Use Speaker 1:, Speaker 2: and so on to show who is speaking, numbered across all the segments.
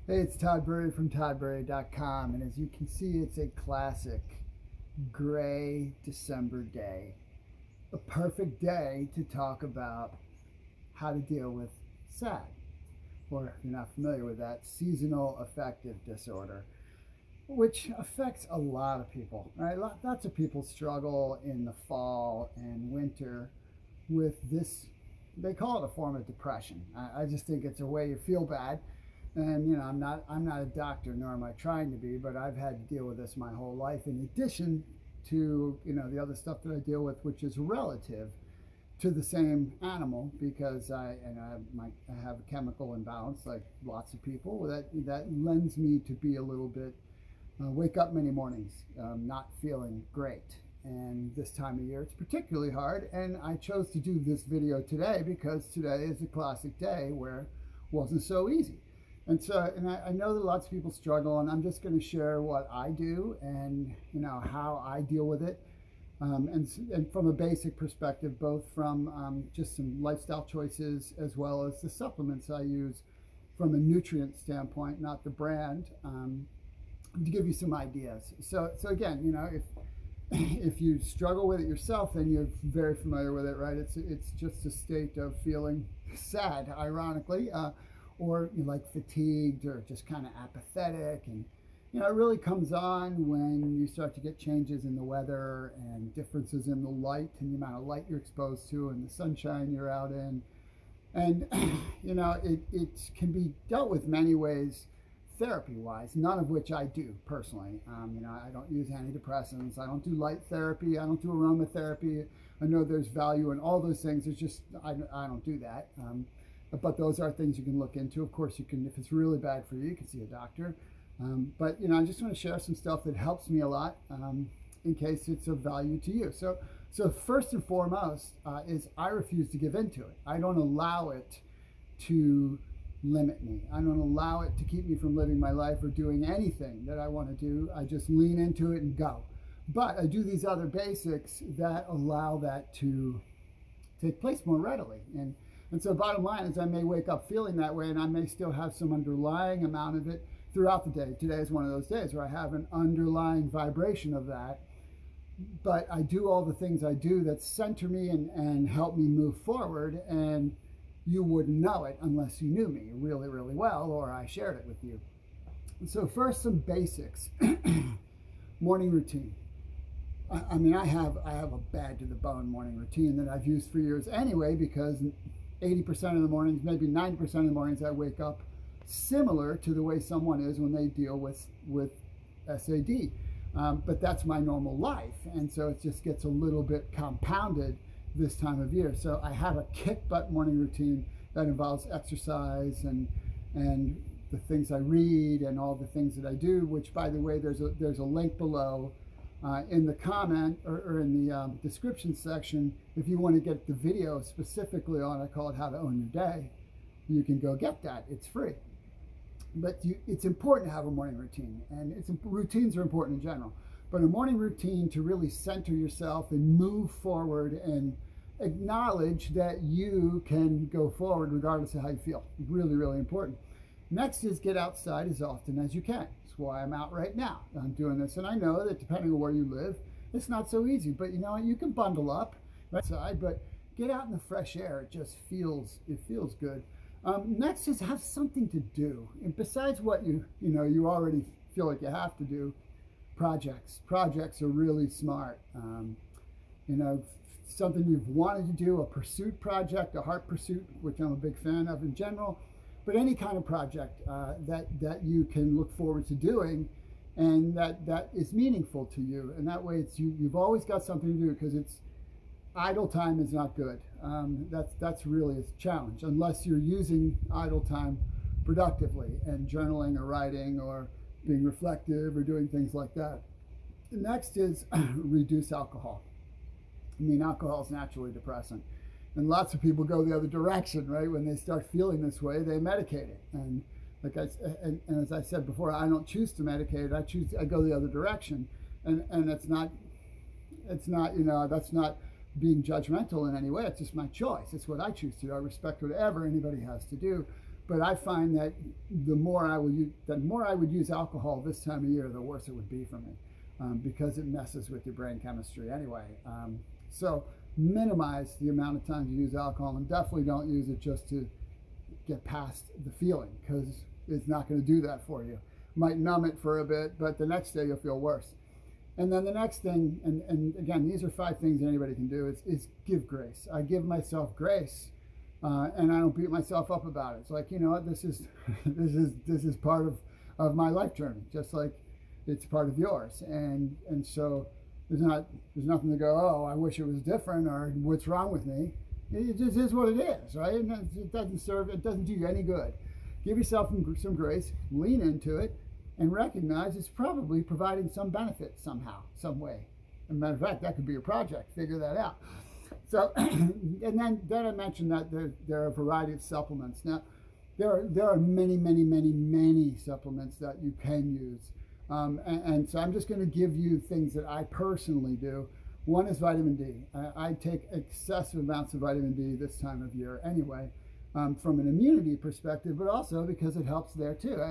Speaker 1: Hey, it's Todd Burry from toddburry.com, and as you can see, it's a classic gray December day. A perfect day to talk about how to deal with SAD, or if you're not familiar with that, seasonal affective disorder, which affects a lot of people, right? Lots of people struggle in the fall and winter with this. They call it a form of depression. I just think it's a way you feel bad. And I'm not a doctor, nor am I trying to be, but I've had to deal with this my whole life. In addition to the other stuff that I deal with, which is relative to the same animal, because I have a chemical imbalance, like lots of people. That lends me to be a little bit wake up many mornings not feeling great. And this time of year, it's particularly hard. And I chose to do this video today because today is a classic day where it wasn't so easy. And I know that lots of people struggle, and I'm just going to share what I do and how I deal with it, and from a basic perspective, both from just some lifestyle choices as well as the supplements I use from a nutrient standpoint, not the brand, to give you some ideas. So again, if you struggle with it yourself, then you're very familiar with it, right? It's just a state of feeling sad, ironically. Or like fatigued or just kind of apathetic. And it really comes on when you start to get changes in the weather and differences in the light and the amount of light you're exposed to and the sunshine you're out in. And it can be dealt with many ways therapy wise, none of which I do personally. I don't use antidepressants, I don't do light therapy, I don't do aromatherapy. I know there's value in all those things. It's just I don't do that. But those are things you can look into. Of course, you can, if it's really bad for you, you can see a doctor. But I just want to share some stuff that helps me a lot in case it's of value to you. So first and foremost is I refuse to give into it. I don't allow it to limit me. I don't allow it to keep me from living my life or doing anything that I want to do. I just lean into it and go. But I do these other basics that allow that to take place more readily. And so bottom line is I may wake up feeling that way, and I may still have some underlying amount of it throughout the day. Today is one of those days where I have an underlying vibration of that. But I do all the things I do that center me and help me move forward. And you wouldn't know it unless you knew me really, really well, or I shared it with you. And so first, some basics. Morning routine. I have a bad to the bone morning routine that I've used for years anyway, because 80% of the mornings, maybe 90% of the mornings, I wake up similar to the way someone is when they deal with SAD. But that's my normal life. And so it just gets a little bit compounded this time of year. So I have a kick butt morning routine that involves exercise and the things I read and all the things that I do, which, by the way, there's a link below in the comment or in the description section. If you want to get the video specifically on, I call it How to Own Your Day, you can go get that. It's free. But it's important to have a morning routine, and routines are important in general. But a morning routine to really center yourself and move forward and acknowledge that you can go forward regardless of how you feel. Really, really important. Next is get outside as often as you can. That's why I'm out right now. I'm doing this, and I know that depending on where you live, it's not so easy. But you can bundle up outside, but get out in the fresh air. It just feels good. Next is have something to do, and besides what you already feel like you have to do. Projects are really smart. Something you've wanted to do, a pursuit project, a heart pursuit, which I'm a big fan of in general. But any kind of project that you can look forward to doing, and that is meaningful to you, and that way you've always got something to do, because idle time is not good. That's really a challenge unless you're using idle time productively and journaling or writing or being reflective or doing things like that. The next is reduce alcohol. Alcohol is naturally depressant. And lots of people go the other direction, right? When they start feeling this way, they medicate it. And as I said before, I don't choose to medicate it. I go the other direction. And that's not that's not being judgmental in any way. It's just my choice. It's what I choose to do. I respect whatever anybody has to do. But I find that the more I would use alcohol this time of year, the worse it would be for me, because it messes with your brain chemistry anyway. So minimize the amount of times you use alcohol, and definitely don't use it just to get past the feeling, because it's not going to do that for you. Might numb it for a bit, but the next day you'll feel worse. And then the next thing, and again, these are 5 things anybody can do, is give grace. I give myself grace, and I don't beat myself up about it. It's like, you know what, this is this is part of my life journey, just like it's part of yours. And so there's nothing to go, oh, I wish it was different, or what's wrong with me. It just is what it is, right? And it doesn't do you any good. Give yourself some grace, lean into it, and recognize it's probably providing some benefit somehow, some way. As a matter of fact, that could be your project. Figure that out. So, and then I mentioned that there are a variety of supplements. Now, there are many supplements that you can use. And so I'm just going to give you things that I personally do. One is vitamin D. I take excessive amounts of vitamin D this time of year anyway, from an immunity perspective, but also because it helps there too.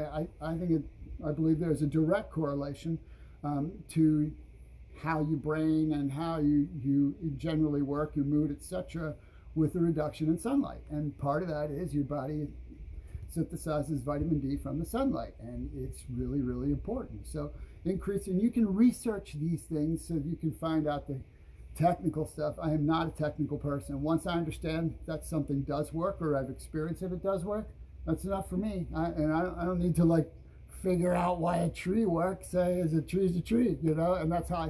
Speaker 1: I believe there's a direct correlation to how your brain and how you generally work, your mood, etc., with the reduction in sunlight. And part of that is your body synthesizes vitamin D from the sunlight, and it's really, really important. So and you can research these things so you can find out the technical stuff. I am not a technical person. Once I understand that something does work, or I've experienced it does work, that's enough for me. I don't need to like figure out why a tree works. Say, is a tree's a tree, you know? And that's how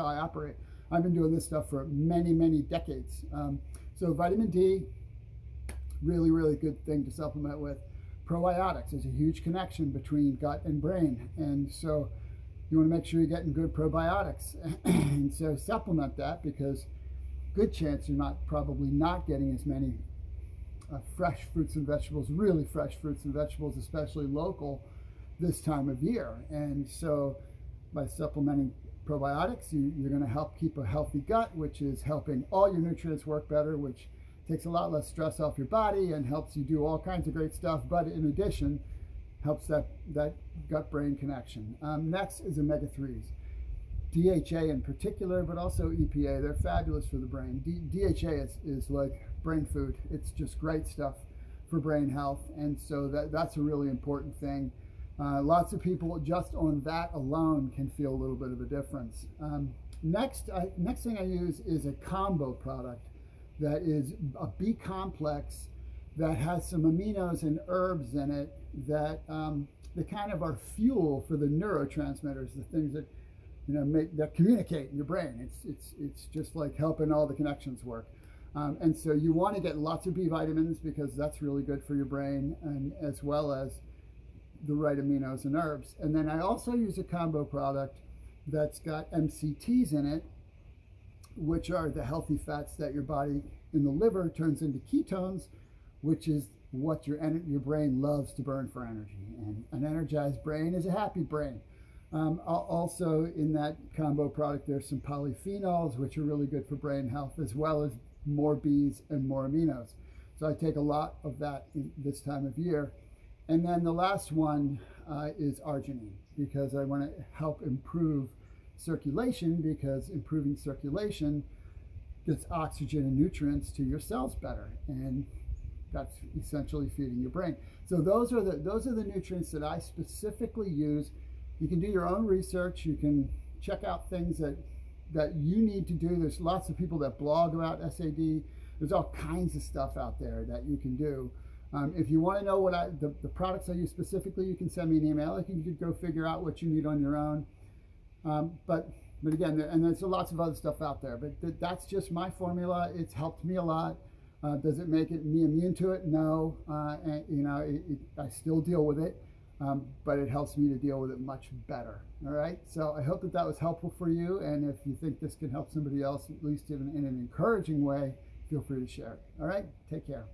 Speaker 1: I operate. I've been doing this stuff for many decades. So vitamin D, really, really good thing to supplement with. Probiotics. There's a huge connection between gut and brain, and so you want to make sure you're getting good probiotics. And so supplement that, because good chance you're probably not getting as many fresh fruits and vegetables, really fresh fruits and vegetables, especially local, this time of year. And so by supplementing probiotics, you're going to help keep a healthy gut, which is helping all your nutrients work better, which takes a lot less stress off your body and helps you do all kinds of great stuff. But in addition, helps that gut-brain connection. Next is omega-3s. DHA in particular, but also EPA. They're fabulous for the brain. DHA is like brain food. It's just great stuff for brain health. And so that's a really important thing. Lots of people just on that alone can feel a little bit of a difference. Next thing I use is a combo product that is a B complex that has some aminos and herbs in it that they kind of are fuel for the neurotransmitters, the things that that communicate in your brain. It's just like helping all the connections work. And so you want to get lots of B vitamins, because that's really good for your brain, and as well as the right aminos and herbs. And then I also use a combo product that's got MCTs in it, which are the healthy fats that your body in the liver turns into ketones, which is what your brain loves to burn for energy. And an energized brain is a happy brain. Also in that combo product, there's some polyphenols, which are really good for brain health, as well as more Bs and more aminos. So I take a lot of that this time of year. And then the last one is arginine, because I want to help improve circulation, because improving circulation gets oxygen and nutrients to your cells better, and that's essentially feeding your brain. So those are the nutrients that I specifically use. You can do your own research. You can check out things that you need to do. There's lots of people that blog about SAD. There's all kinds of stuff out there that you can do. If you want to know what the products I use specifically, you can send me an email. You can go figure out what you need on your own. But again, and there's lots of other stuff out there. But that's just my formula. It's helped me a lot. Does it make me immune to it? No. I still deal with it, but it helps me to deal with it much better. All right. So I hope that was helpful for you. And if you think this can help somebody else, at least in an encouraging way, feel free to share it. All right. Take care.